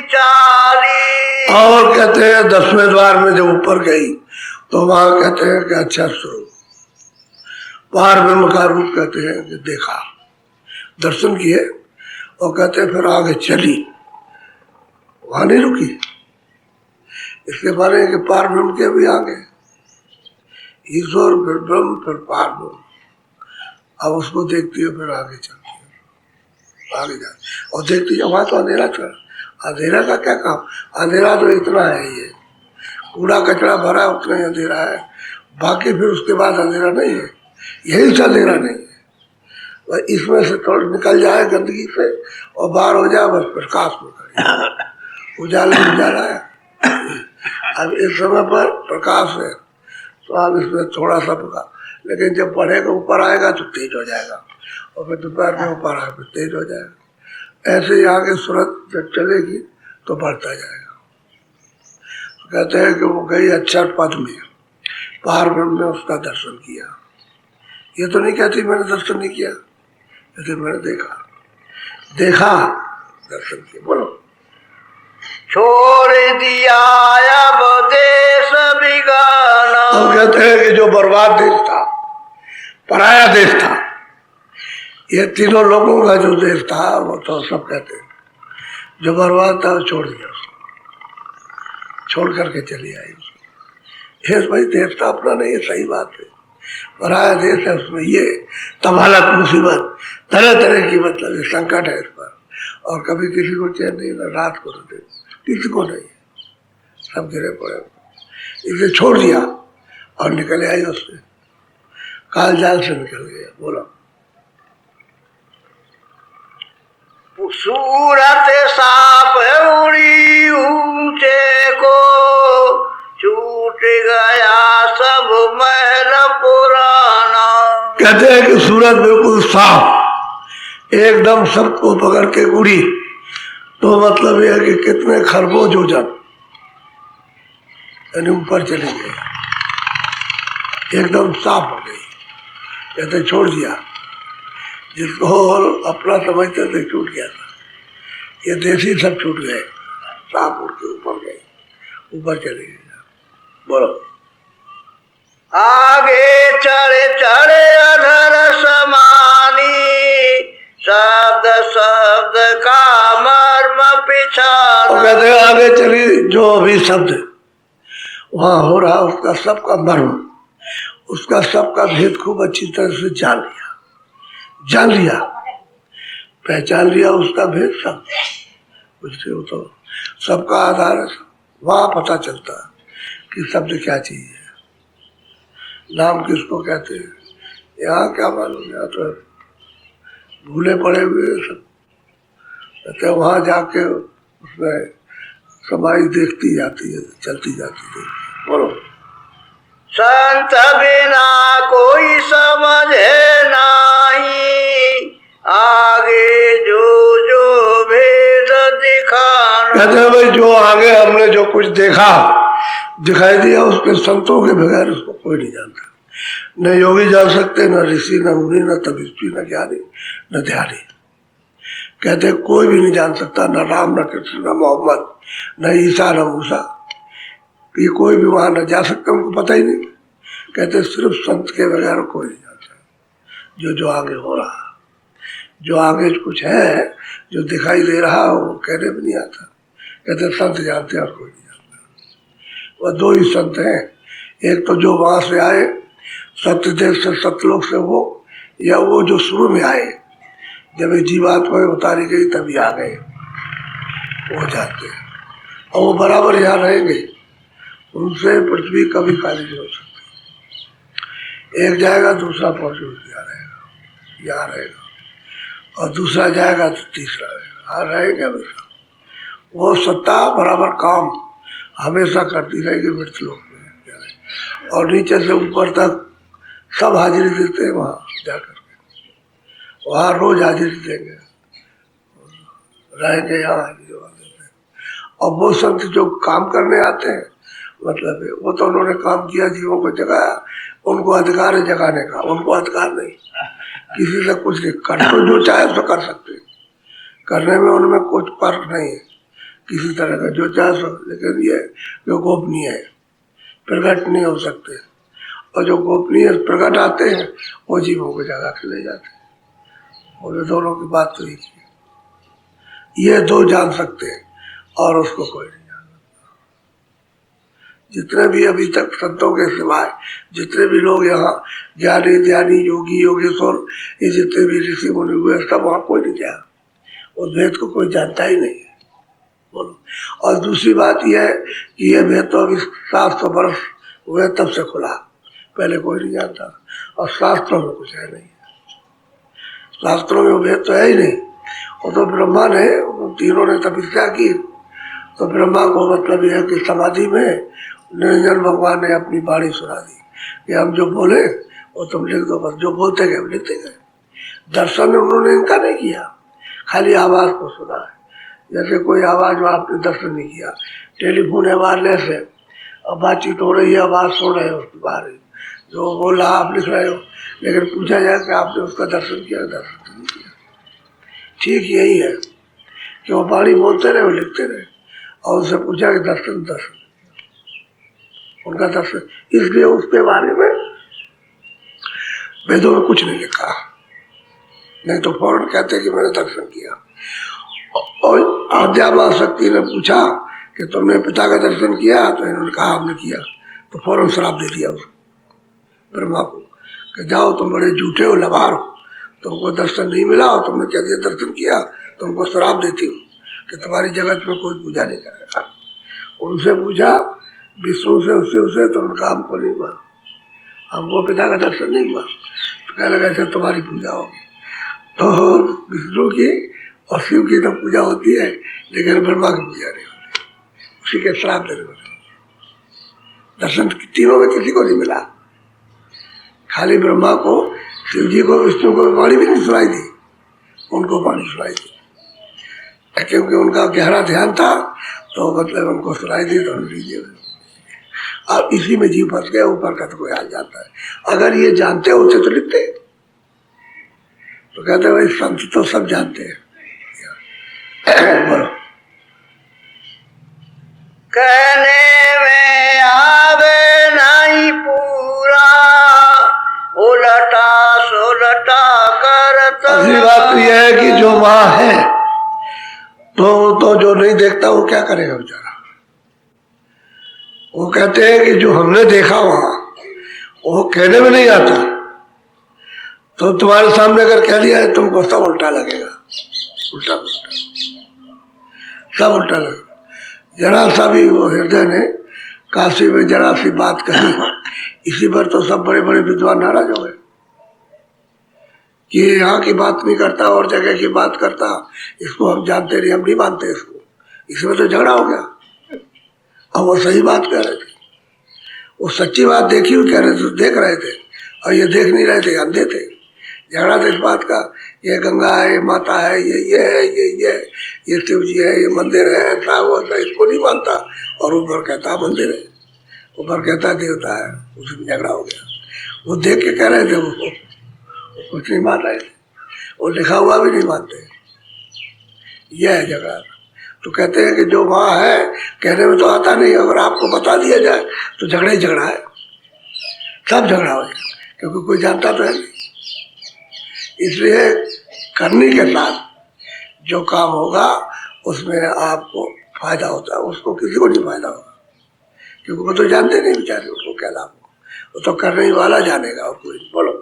चाली। और कहते हैं 10वें द्वार में जब ऊपर गई तो वहां कहते हैं कि अच्छा स्वरूप, पार ब्रह्म का रूप कहते हैं कि देखा, दर्शन किए। और कहते हैं फिर आगे चली, वहां नहीं रुकी, इसके बारे में पार ब्रह्म के भी आगे, ईश्वर फिर ब्रह्म फिर पार ब्रह्म। अब उसको देखती है फिर आगे चलती है, आगे जाती और देखती है वहां तो अंधेरा चल, अंधेरा का क्या काम, अंधेरा तो इतना है, ये कूड़ा कचरा भरा उतना ही अंधेरा है, बाकी फिर उसके बाद अंधेरा नहीं है, यही से अंधेरा नहीं है। इसमें से थोड़ा निकल जाए गंदगी से और बाहर हो जाए, बस प्रकाश में करें, उजाला उजाला है। अब इस समय पर प्रकाश है तो आप इसमें थोड़ा सा प्रकाश, लेकिन जब बढ़ेगा ऊपर आएगा तो तेज हो जाएगा, और फिर दोपहर में ऊपर आ फिर तेज हो जाएगा। ऐसे ही आगे सूरत जब चलेगी तो बढ़ता जाएगा। तो कहते हैं कि वो गई अक्षर पद में, पारब्रह्म में उसका दर्शन किया। ये तो नहीं कहती मैंने दर्शन नहीं किया, कहते मैंने देखा दर्शन किया। बोलो। छोड़ दिया अब देश बिगाना। हम कहते हैं कि जो बर्बाद देश था, पराया देश था, ये तीनों लोगों का जो देश था वो तो सब कहते हैं जो बर्बाद था वो छोड़ दिया उसको, छोड़ करके चली आई उसको। ये भाई देश था अपना नहीं, ये सही बात है, पराया देश है, उसमें ये तबालत मुसीबत तरह तरह की मतलब संकट है इस पर। और कभी किसी को चैन नहीं, ना रात को न दिन, किसी को नहीं, सब गिरे पड़े। इसे छोड़ दिया और निकले आई उससे, काल जाल से निकल गया। बोला। सूरत साप उड़ी ऊंचे को, छूट गया सब महल पुराना। कहते हैं कि सूरत बिल्कुल साफ एकदम सबको पकड़ के उड़ी, तो मतलब यह है कि कितने खरबों योजन यानी ऊपर चली गई, एकदम साफ हो गई। कहते छोड़ दिया, जिसको अपना समझते थे छूट गया था, ये देसी सब छूट गए, साफ उड़ के ऊपर गए, ऊपर चले गए। बोलो। आगे चढ़े चढ़े अधर समानी, शब्द शब्द का मर्म पिछाना। और कहते हैं आगे चली जो भी शब्द वहाँ हो रहा उसका सबका मर्म, उसका सबका भेद खूब अच्छी तरह से जान लिया, पहचान लिया उसका भेद सब। उससे वो तो सबका आधार है, वहाँ पता चलता कि शब्द क्या चीज है, नाम किसको कहते हैं। यहाँ क्या मालूम, यहाँ तो भूले पड़े हुए सब। कहते वहाँ जाके उसमें समाई देखती जाती है, चलती जाती है। बोलो। संत बिना कोई समझे नहीं, आगे जो जो भेद दिखाना। कहते हैं भाई जो आगे हमने जो कुछ देखा दिखाई दिया, उसके संतों के बगैर उसको कोई नहीं जानता। न योगी जान सकते, न ऋषि, न मुनि, न तपस्वी, न ज्ञानी, न ध्यानी। कहते कोई भी नहीं जान सकता, न राम, न कृष्ण, न मोहम्मद, न ईसा, न मूसा, ये कोई भी वहां न जा सकता, उनको पता ही नहीं। कहते सिर्फ संत के बगैर कोई नहीं जानता जो आगे हो रहा, जो आगे कुछ है जो दिखाई दे रहा वो कहने भी नहीं आता। कहते संत जानते हैं और कोई नहीं जानता। वह दो ही संत हैं, एक तो जो वहां से आए सत्यदेव से, सतलोक से, वो या वो जो शुरू में आए जब ये जीवात्मा उतारी गई तभी आ गए, वो जानते हैं। और वो बराबर यहाँ रहेंगे, उनसे पृथ्वी कभी खाली नहीं हो सकती। एक जाएगा दूसरा पहुंचे यहाँ रहेगा, और दूसरा जाएगा तो तीसरा रहेगा, हाँ रहेगा हमेशा। वो सत्ता बराबर काम हमेशा करती रहेगी मृतलोक में, और नीचे से ऊपर तक सब हाजिरी देते हैं वहाँ जाकर के, वहाँ रोज हाजिरी देंगे, रहेंगे यहाँ हाजिरी देते हैं। और वो संत जो काम करने आते हैं, मतलब है वो तो उन्होंने काम किया, जीवों को जगाया, उनको अधिकार है जगाने का, उनको अधिकार नहीं किसी से कुछ नहीं कर, तो जो चाहे तो कर सकते, करने में उनमें कुछ फर्क नहीं है किसी तरह का, जो चाहे सो। लेकिन ये जो गोपनीय है प्रकट नहीं हो सकते, और जो गोपनीय प्रकट आते हैं वो जीवों को जगा के ले जाते हैं। और दोनों की बात तो एक है, ये दो जान सकते हैं और उसको कोई नहीं जान सकता। जितने भी अभी तक संतों के सिवाय जितने भी लोग यहाँ ज्ञानी ध्यानी योगी योगेश्वर, ये जितने भी ऋषि मुनि हुए सब वहाँ कोई नहीं गया, उस भेद को कोई जानता ही नहीं है। बोलो। और दूसरी बात यह है कि यह भेद तो अभी 700 वर्ष हुए तब से खुला, पहले कोई नहीं जानता। और शास्त्रों में कुछ है नहीं, शास्त्रों में वो भेद तो है ही नहीं। वो तो ब्रह्मा ने, तीनों ने तपस्या की, तो ब्रह्मा को मतलब यह है कि समाधि में निरंजन भगवान ने अपनी वाणी सुना दी कि हम जो बोले वो तुम लिख दो, बस जो बोलते गए हम लिखते गए। दर्शन उन्होंने इनका नहीं किया, खाली आवाज को सुना है। जैसे कोई आवाज में आपने दर्शन नहीं किया, टेलीफोन है वायरलेस है और बातचीत हो रही है, आवाज सुन रहे हो उसके बारे में, जो बोल रहा आप लिख रहे हो, लेकिन पूछा जाए कि आपने उसका दर्शन किया, दर्शन नहीं किया। ठीक यही है कि वो वाणी बोलते रहे, वो लिखते रहे और उससे पूछा कि दर्शन दर्शन उनका दर्शन, इसलिए उसके बारे में वेदों में कुछ नहीं लिखा, नहीं तो फौरन कहते कि मैंने दर्शन किया। और आद्यामा शक्ति ने पूछा कि तुमने पिता का दर्शन किया, तो इन्होंने कहा हमने किया, तो फौरन श्राप दे दिया उसको ब्रह्मा को कि जाओ तुम बड़े झूठे हो, लबार हो, तुमको दर्शन नहीं मिला और तुमने क्या दिया दर्शन किया, तुमको श्राप देती हूँ कि तुम्हारी जगत में कोई पूजा नहीं करेगा। उनसे पूछा विष्णु से, उससे तो उनका हमको नहीं हुआ, हमको पिता का दर्शन नहीं हुआ, तो कहने लगा ऐसे तुम्हारी पूजा होगी। तो विष्णु की और शिव की तो पूजा होती है, लेकिन ब्रह्मा की पूजा नहीं होती, उसी के श्राप देने वाले। दर्शन तीनों में किसी को नहीं मिला, खाली ब्रह्मा को, शिव जी को, विष्णु को वाणी भी नहीं सुनाई दी, उनको वाणी सुनाई दी, क्योंकि उनका गहरा ध्यान था, तो मतलब उनको सुनाई दी तो लीजिए। अब इसी में जीव फंस गया, ऊपर का तो कोई आ जाता है। अगर ये जानते होते तो लिखते, तो कहते भाई संत तो सब जानते हैं। बोलो। कहने में आवे नहीं पूरा, उलटा सुलटा करत। असली बात तो यह है कि जो वहां है तो जो नहीं देखता वो क्या करेगा बेचारा। वो कहते हैं कि जो हमने देखा वहां वो कहने में नहीं आता, तो तुम्हारे सामने अगर कह दिया है तुमको सब उल्टा लगेगा, उल्टा सब उल्टा लगेगा। जरा सा भी वो हृदय ने काशी में जरा सी बात कही, इसी पर तो सब बड़े बड़े विद्वान नाराज हो गए कि यहाँ की बात नहीं करता और जगह की बात करता, इसको हम जानते नहीं, हम नहीं मानते इसको, इसमें तो झगड़ा हो गया। अब वो सही बात कह रहे थे, वो सच्ची बात देखी हुई कह रहे थे, देख रहे थे, और ये देख नहीं रहे थे, अंधे थे। झगड़ा था इस बात का, ये गंगा है, ये माता है, ये है, ये शिव जी है, ये मंदिर है, ऐसा वो ऐसा, इसको नहीं मानता, और ऊपर कहता मंदिर है, ऊपर कहता देवता है, उसमें झगड़ा हो गया। वो देख के कह रहे थे, वो कुछ नहीं मान रहे थे, वो लिखा हुआ भी नहीं मानते, यह है झगड़ा। तो कहते हैं कि जो वहाँ है कहने में तो आता नहीं, अगर आपको बता दिया जाए तो झगड़ा ही झगड़ा है, सब झगड़ा हो जाए, क्योंकि कोई जानता तो है नहीं। इसलिए करने के साथ जो काम होगा उसमें आपको फायदा होता है, उसको किसी को नहीं फायदा होगा, क्योंकि वो तो जानते नहीं बेचारे, उसको क्या लाभ हो, वो तो करने वाला जानेगा और कोई। बोलो।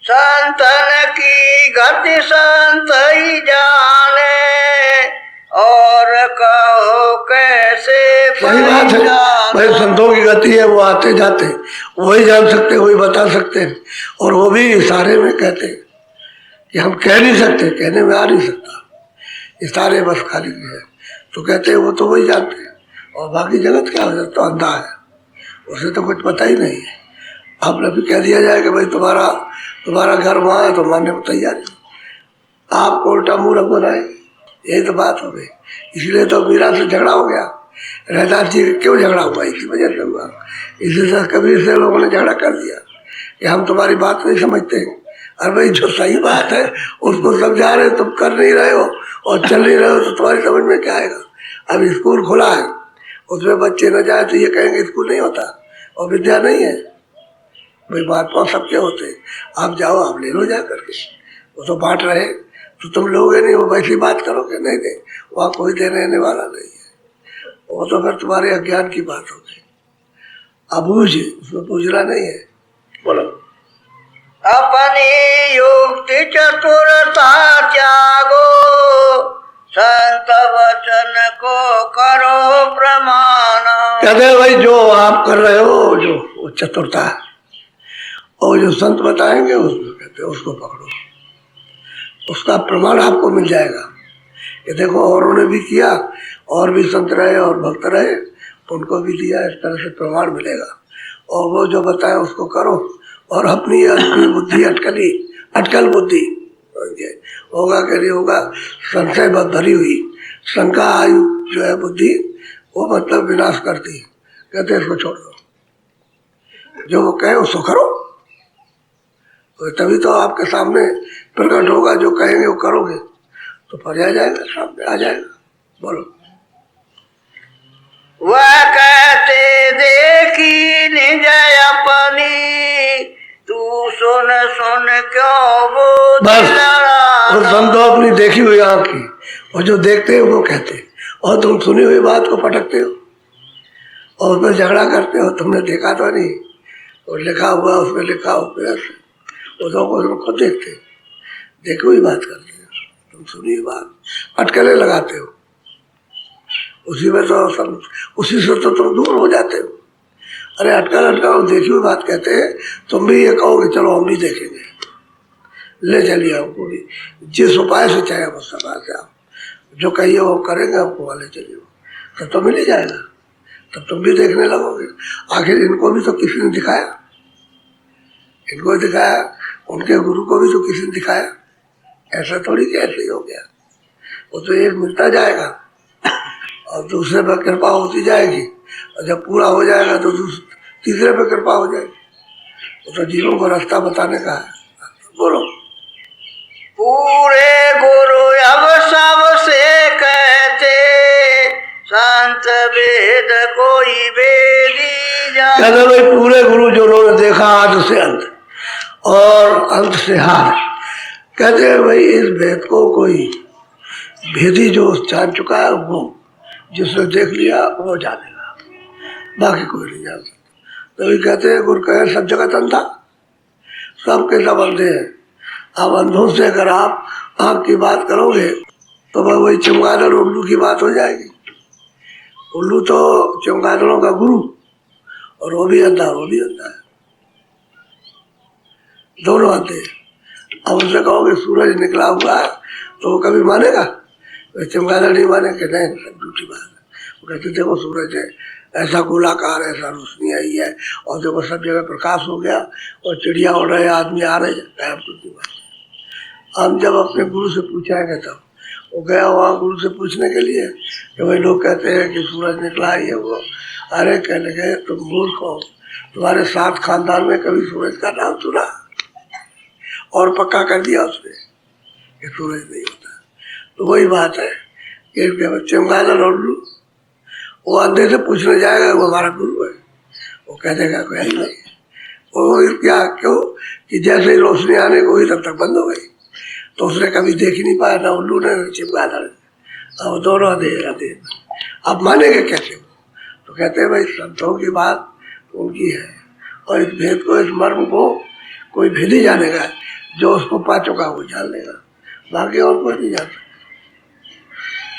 संतन की गति संत ही जाने, और कहो कैसे। सही बात है भाई, संतों की गति है, वो आते जाते वही जान सकते, वही बता सकते हैं, और वो भी इशारे में कहते हैं कि हम कह नहीं सकते, कहने में आ नहीं सकता, इशारे बस खाली है, तो कहते हैं वो तो वही जानते हैं, और बाकी जगत क्या हो जाता, तो अंधा है, उसे तो कुछ पता ही नहीं है। आपने भी कह दिया जाए कि भाई तुम्हारा घर वहाँ है, तो मानने को तैयार है, आपको उल्टा मूर्ख बनाए, यही तो बात हो गई। इसलिए तो मीरा से झगड़ा हो गया, रहदास जी क्यों झगड़ा हुआ, इसी वजह से हुआ। इसलिए कबीर से लोगों ने झगड़ा कर दिया कि हम तुम्हारी बात नहीं समझते। अरे भाई जो सही बात है उसको समझा रहे, तुम कर नहीं रहे हो और चल नहीं रहे हो, तो तुम्हारी समझ में क्या आएगा। अब स्कूल खुला है, उसमें बच्चे न जाए तो ये कहेंगे स्कूल नहीं होता और विद्या नहीं है। भाई महात्मा सबके होते हैं, आप जाओ, आप ले लो जा करके, वो तो बांट रहे, तो तुम लोगे नहीं, वो वैसी बात करोगे, नहीं नहीं, वहाँ कोई देने वाला नहीं है, वो तो फिर तुम्हारे अज्ञान की बात हो गई। अबूझ, उसमें पूछना नहीं है। बोलो। अपनी युक्ति चतुरता त्यागो, संत वचन को करो प्रमाण। कहते हैं भाई जो आप कर रहे हो, जो वो चतुरता है, और जो संत बताएंगे उसको कहते हैं उसको पकड़ो, उसका प्रमाण आपको मिल जाएगा। ये देखो औरों ने भी किया, और भी संत रहे और भक्त रहे, उनको भी दिया, इस तरह से प्रमाण मिलेगा। और वो जो बताए उसको करो, और अपनी बुद्धि अटकली अटकल बुद्धि होगा कि नहीं होगा, संशय भरी हुई शंका आयु जो है बुद्धि, वो मतलब विनाश करती है। कहते हैं इसको छोड़ दो, जो वो कहे उसको करो, तो तभी तो आपके सामने प्रकट होगा। जो कहेंगे वो करोगे तो पर आ जाएगा, सामने आ जाएगा। बोलो। वह कहते देखी निज अपनी, तू सुन सुन क्यों बोझ बस लड़ा। वो समझो अपनी देखी हुई आँख की, और जो देखते हैं वो कहते हैं, और तुम सुनी हुई बात को पटकते हो और उसमें झगड़ा करते हो। तुमने देखा तो नहीं, और लिखा हुआ उसमें लिखा हुआ, उसको खुद देखते, देखी हुई बात करते हो, तुम सुनी हुई बात अटकलें लगाते हो। उसी में तो सब, उसी से तो तुम दूर हो जाते हो। अरे अटकल अटकाओ, देखी हुई बात कहते हैं। तुम भी ये कहोगे चलो हम भी देखेंगे, ले चलिए हमको भी, जिस उपाय से चाहे उस उपाय से आप जो कहिए वो करेंगे, आपको वाले चलिए, तब तो मिल ही जाएगा, तब तुम भी देखने लगोगे। आखिर इनको भी तो किसी ने दिखाया, इनको दिखाया, उनके गुरु को भी तो किसी ने दिखाया। ऐसा थोड़ी कि ऐसे ही हो गया, वो तो एक मिलता जाएगा और दूसरे पर कृपा होती जाएगी, और जब पूरा हो जाएगा तो तीसरे पर कृपा हो जाएगी। वो तो जीवन को रास्ता बताने का है। बोलो। पूरे गुरु अब सबसे कहते, संत वेद कोई वेदी जाने। कहते भाई पूरे गुरु जो उन्होंने देखा आदि से अंत और अंत से हार, कहते हैं भाई इस भेद को कोई भेदी जो जान चुका है, वो जिसने देख लिया वो जानेगा, बाकी कोई नहीं जान सकता। तभी कहते हैं गुरु कहे सब जगत अंधा, सबके सब अंधे हैं। अब अंधों से अगर आप आँख की बात करोगे तो वही चमगादड़ उल्लू की बात हो जाएगी। उल्लू तो चमगादड़ों का गुरु, और वो भी अंधा, वो भी अंधा है, दोनों अंधे हैं। अब उनसे कहोगे सूरज निकला हुआ है तो वो कभी मानेगा? चमगादड़ नहीं माने कि नहीं, सब झूठी बात है। वो कहते देखो सूरज है, ऐसा गोलाकार, ऐसा रोशनी आई है, और देखो सब जगह प्रकाश हो गया, और चिड़िया उड़ रहे, आदमी आ रहे, गायब कुछ नहीं बात। हम जब अपने गुरु से पूछाएंगे तब, वो गया वहाँ गुरु से पूछने के लिए कि भाई लोग कहते हैं कि सूरज निकला है, ये वो। अरे कहने गए तुम मूर्ख हो, तुम्हारे 7 खानदान में कभी सूरज का नाम सुना? और पक्का कर दिया उसने कि सूरज नहीं होता। तो वही बात है कि चमगादड़ और उल्लू, वो अंधे से पूछने जाएगा वो हमारा गुरु है, वो कह देगा कोई ही नहीं। वो क्या, क्यों कि जैसे ही रोशनी आने को हुई तब तक बंद हो गई, तो उसने कभी देख ही नहीं पाया, ना उल्लू ने चमगादड़। अब दोनों अंधे। अब मानेंगे कैसे वो? तो कहते हैं भाई संतों की बात उनकी है, और इस भेद को, इस मर्म को कोई भेद ही जानेगा, जो उसको पा चुका वो जान लेगा, बाकी और कोई नहीं जान सकता।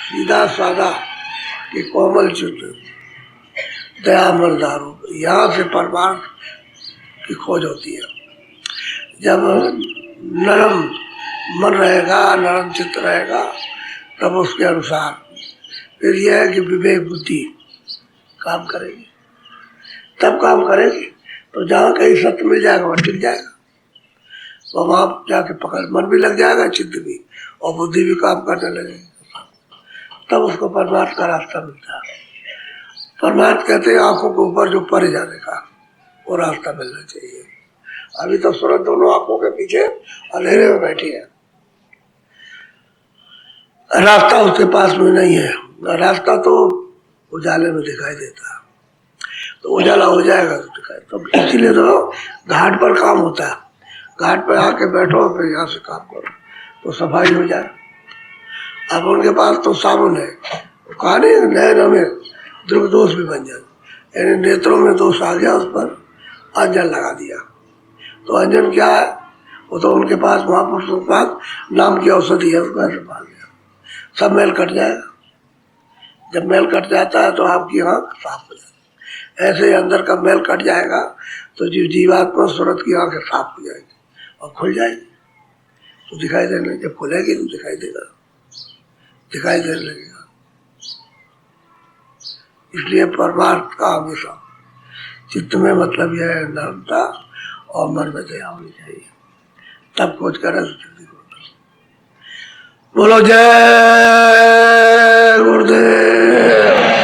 सीधा सादा कि कोमल चित्त दया मर्दारो, यहाँ से परमार्थ की खोज होती है। जब नरम मन रहेगा, नरम चित्त रहेगा, तब उसके अनुसार फिर यह है कि विवेक बुद्धि काम करेगी, तब काम करेगी। तो जहाँ कहीं सत्य मिल जाएगा वहाँ टिक जाएगा, तो वहाँ जाके पकड़, मन भी लग जाएगा, चित्त भी, और बुद्धि भी काम करने लगेगी, तब उसको परमार्थ का रास्ता मिलता है। परमार्थ कहते हैं आंखों के ऊपर जो परे जाने का, वो रास्ता मिलना चाहिए। अभी तो सूरज दोनों आंखों के पीछे अंधेरे में बैठी है, रास्ता उसके पास में नहीं है। रास्ता तो उजाले में दिखाई देता है, तो उजाला हो जाएगा तो दिखाई। तो इसीलिए तो घाट पर काम होता है, घाट पर आके बैठो, फिर यहाँ से काम करो तो सफाई हो जाए। अब उनके पास तो साबुन है, कहा नहीं नैन में द्रुग दोष भी बन जाए, यानी नेत्रों में दोष आ गया, उस पर अंजन लगा दिया। तो अंजन क्या है? वो तो उनके पास, महापुरुषों के पास नाम की औषधि है, उसको ऐसे मार दिया, सब मैल कट जाएगा। जब मैल कट जाता है तो आपकी आँख साफ हो जाती है। ऐसे अंदर का मैल कट जाएगा तो जीवात्मा सूरत की आँखें साफ हो जाएगी और खुल जाएगी, तो दिखाई देने, जब खुलेगी तो दिखाई देगा, दिखाई देने लगेगा। इसलिए परमार्थ का हमेशा चित्त में मतलब यह है नर्मता, और मन में दया होनी चाहिए, तब खोज कर बोलो जय गुरुदेव।